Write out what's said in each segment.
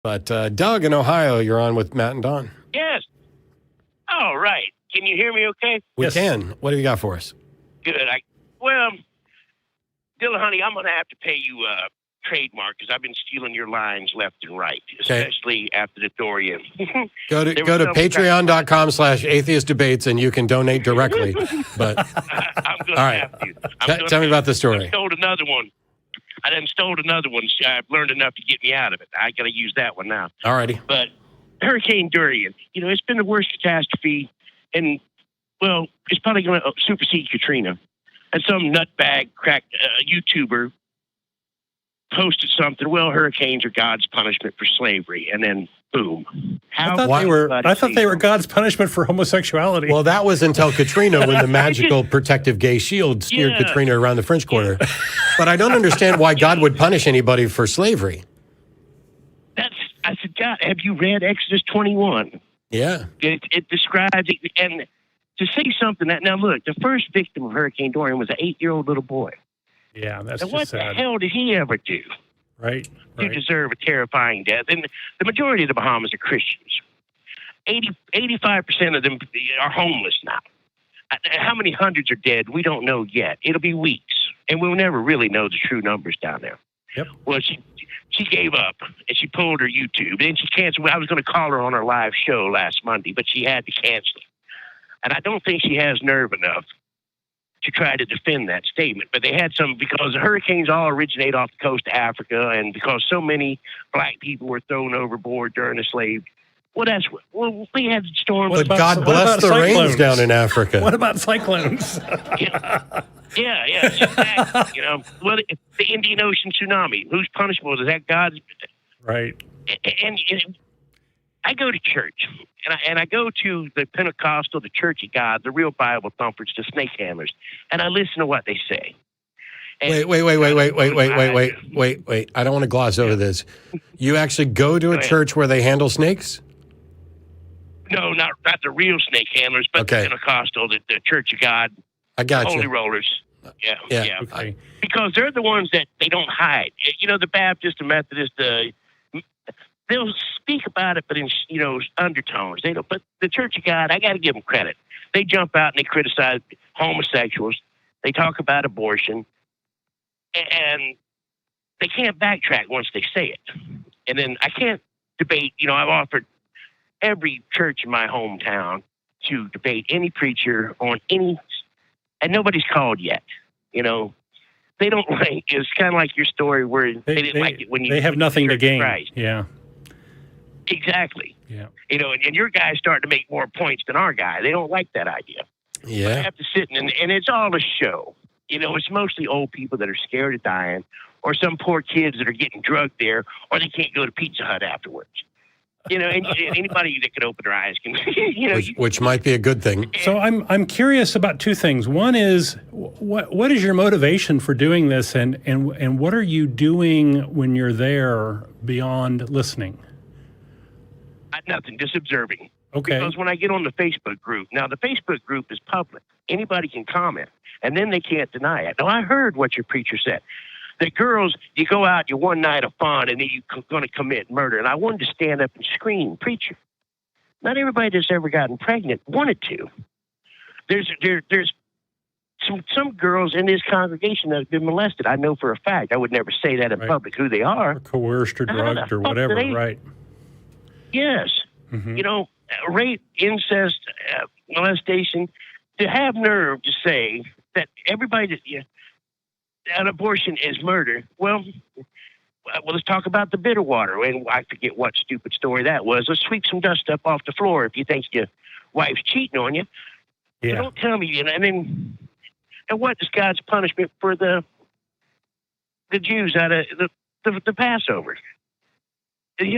But Doug in Ohio, you're on with Matt and Don. Yes. All right. Can you hear me okay? We Yes. can. What have you got for us? Good. Dylan, honey, I'm going to have to pay you a trademark because I've been stealing your lines left and right, especially after the Dorian. Go to patreon.com/atheist debates and you can donate directly. But I'm going all right. Tell me about the story. I stole another one. I then stole another one. I've learned enough to get me out of it. I got to use that one now. All righty. But Hurricane Dorian, it's been the worst catastrophe, and well, it's probably going to supersede Katrina. And some nutbag crack YouTuber posted something. Well, hurricanes are God's punishment for slavery, and then boom. I thought they were God's punishment for homosexuality. Well, that was until Katrina when the magical protective gay shield steered Katrina around the French Quarter. But I don't understand why God would punish anybody for slavery. I said, God, have you read Exodus 21? Yeah. It describes it, and to say something that, now look, the first victim of Hurricane Dorian was an 8-year-old little boy. Yeah, that's now, just what sad. the hell did he ever do Right. to deserve a terrifying death? And the majority of the Bahamas are Christians. 85% of them are homeless now. How many hundreds are dead? We don't know yet. It'll be weeks, and we'll never really know the true numbers down there. Yep. Well, she gave up, and she pulled her YouTube. And she canceled. I was going to call her on her live show last Monday, but she had to cancel it. And I don't think she has nerve enough to try to defend that statement. But they had some, because the hurricanes all originate off the coast of Africa, and because so many black people were thrown overboard during the slave. Well, we had storms. But God bless the rains down in Africa. What about cyclones? Yeah, exactly. Well, the Indian Ocean tsunami. Whose punishment was that? God's. Right. And I go to church, and I go to the Pentecostal, the Church of God, the real Bible thumpers, the snake handlers, and I listen to what they say. And Wait. I don't want to gloss over this. You actually go to a church where they handle snakes? No, not the real snake handlers, but the Pentecostal, the Church of God. I got you. Holy rollers. Yeah. Okay. Because they're the ones that they don't hide. The Baptist and Methodist, they'll speak about it, but in undertones. They don't. But the Church of God, I got to give them credit. They jump out and they criticize homosexuals. They talk about abortion, and they can't backtrack once they say it. And then I can't debate. I've offered every church in my hometown to debate any preacher on any, and nobody's called yet. They don't like. It's kind of like your story where they didn't like it when you. They have nothing to gain. Christ. Yeah. Exactly. Yeah. And your guy's starting to make more points than our guy. They don't like that idea. Yeah. But I have to sit and it's all a show. It's mostly old people that are scared of dying, or some poor kids that are getting drugged there, or they can't go to Pizza Hut afterwards. And anybody that can open their eyes can. Which might be a good thing. So I'm curious about two things. One is what is your motivation for doing this, and what are you doing when you're there beyond listening? Nothing, just observing. Okay. Because when I get on the Facebook group, now the Facebook group is public. Anybody can comment, and then they can't deny it. Now, I heard what your preacher said. That girls, you go out, you one night of fun, and then you're going to commit murder. And I wanted to stand up and scream, preacher. Not everybody that's ever gotten pregnant wanted to. There's some girls in this congregation that have been molested. I know for a fact. I would never say that in public who they are. Or coerced or drugged or whatever, right? Yes. Mm-hmm. Rape, incest, molestation. To have nerve to say that everybody that an abortion is murder. Well, let's talk about the bitter water. And I forget what stupid story that was. Let's sweep some dust up off the floor if you think your wife's cheating on you. Yeah. So don't tell me. And what is God's punishment for the Jews out of the Passover? He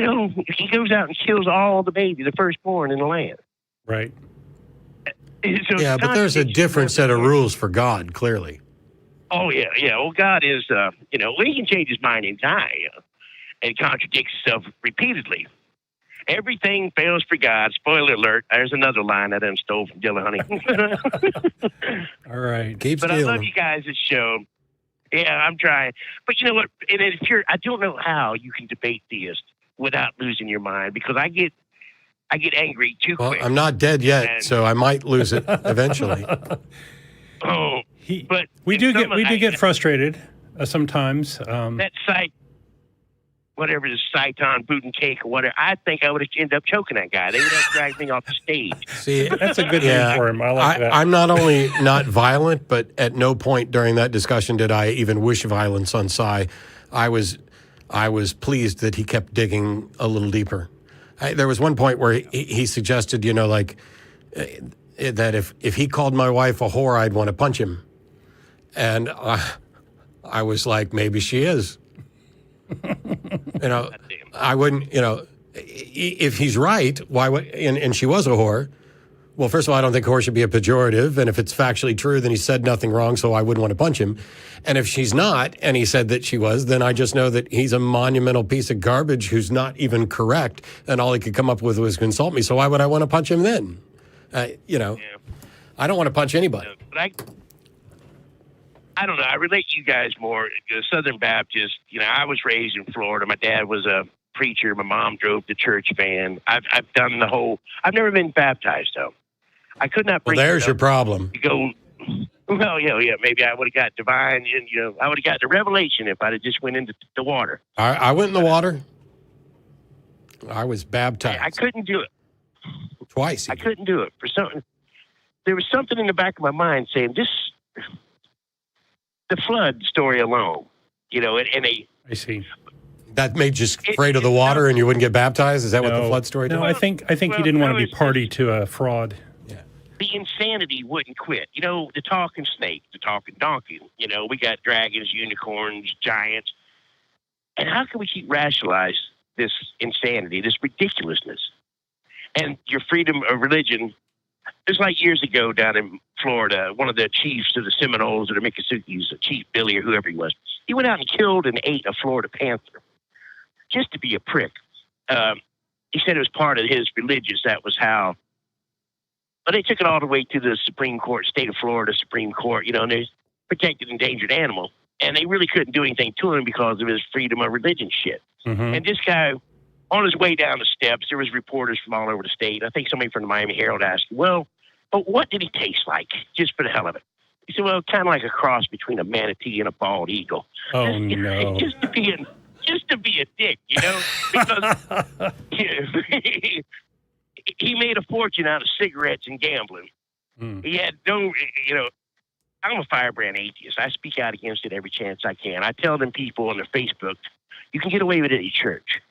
goes out and kills all the baby, the firstborn in the land. Right. So but there's a different set of rules for God, clearly. Oh, yeah. Well, God is, he can change his mind in time, and contradicts himself repeatedly. Everything fails for God. Spoiler alert. There's another line I done stole from Dylan, honey. All right. Keep but stealing. I love you guys' show. Yeah, I'm trying. But you know what? I don't know how you can debate theists without losing your mind, because I get angry too Well, quick. I'm not dead yet, And- so I might lose it eventually. Oh, but we do I- get frustrated sometimes. that site, whatever the Saiton boot and cake or whatever, I think I would have ended up choking that guy. They would have dragged me off the stage. See, That's a good name for him. I like that. I'm not only not violent, but at no point during that discussion did I even wish violence on Sai. I was pleased that he kept digging a little deeper. There was one point where he suggested, that if he called my wife a whore, I'd want to punch him. And I was like, maybe she is. I wouldn't, if he's right, why would, and she was a whore. Well, first of all, I don't think whore should be a pejorative. And if it's factually true, then he said nothing wrong, so I wouldn't want to punch him. And if she's not, and he said that she was, then I just know that he's a monumental piece of garbage who's not even correct. And all he could come up with was insult me. So why would I want to punch him then? I don't want to punch anybody. But I don't know. I relate to you guys more. Southern Baptist, I was raised in Florida. My dad was a preacher. My mom drove the church van. I've done the whole. I've never been baptized though. I could not bring. Well, there's your problem. To go. Well, yeah. Maybe I would have got divine, and I would have got the revelation if I'd have just went into the water. I went in the water. I was baptized. I couldn't do it twice. I couldn't do it for something. There was something in the back of my mind saying this. The flood story alone, I see. That made you afraid of the water and you wouldn't get baptized? Is that what the flood story did? No, I think he didn't want to be party to a fraud. Yeah. The insanity wouldn't quit. The talking snake, the talking donkey. We got dragons, unicorns, giants. And how can we keep rationalize this insanity, this ridiculousness? And your freedom of religion. It's like years ago down in Florida, one of the chiefs of the Seminoles or the Miccosukees, Chief Billy or whoever he was, he went out and killed and ate a Florida panther just to be a prick. He said it was part of his religious. That was how. But they took it all the way to the Supreme Court, state of Florida Supreme Court, and they protected endangered animal. And they really couldn't do anything to him because of his freedom of religion shit. Mm-hmm. And this guy, on his way down the steps, there was reporters from all over the state. I think somebody from the Miami Herald asked, well, but what did he taste like, just for the hell of it? He said, well, kind of like a cross between a manatee and a bald eagle. Oh, no. Just to be a dick, because he made a fortune out of cigarettes and gambling. Mm. He had no, I'm a firebrand atheist. I speak out against it every chance I can. I tell them people on their Facebook, you can get away with it at your church.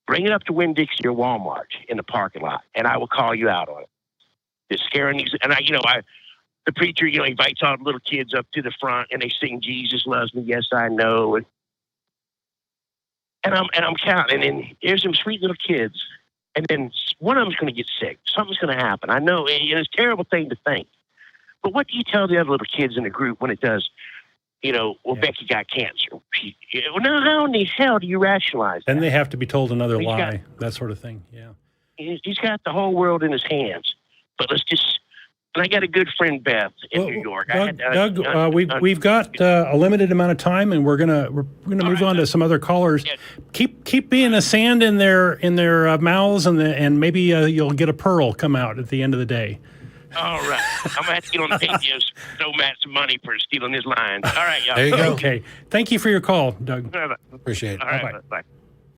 Bring it up to Winn-Dixie or Walmart in the parking lot, and I will call you out on it. They're scaring these, and the preacher, invites all the little kids up to the front, and they sing "Jesus loves me, yes I know," and I'm counting, and then there's some sweet little kids, and then one of them's going to get sick. Something's going to happen. I know, and it's a terrible thing to think. But what do you tell the other little kids in the group when it does? Becky got cancer. Now, how in the hell do you rationalize that? Then they have to be told another lie, that sort of thing. Yeah. He's got the whole world in his hands. But let's just. And I got a good friend, Beth, in New York. Doug, we've got a limited amount of time, and we're gonna move on to some other callers. Yeah. Keep being a sand in their mouths, and maybe you'll get a pearl come out at the end of the day. All right. I'm going to have to get on the page throw Matt some money for stealing his lines. All right, y'all. There you go. Okay. Thank you for your call, Doug. Appreciate it. All right. Bye-bye. Bye.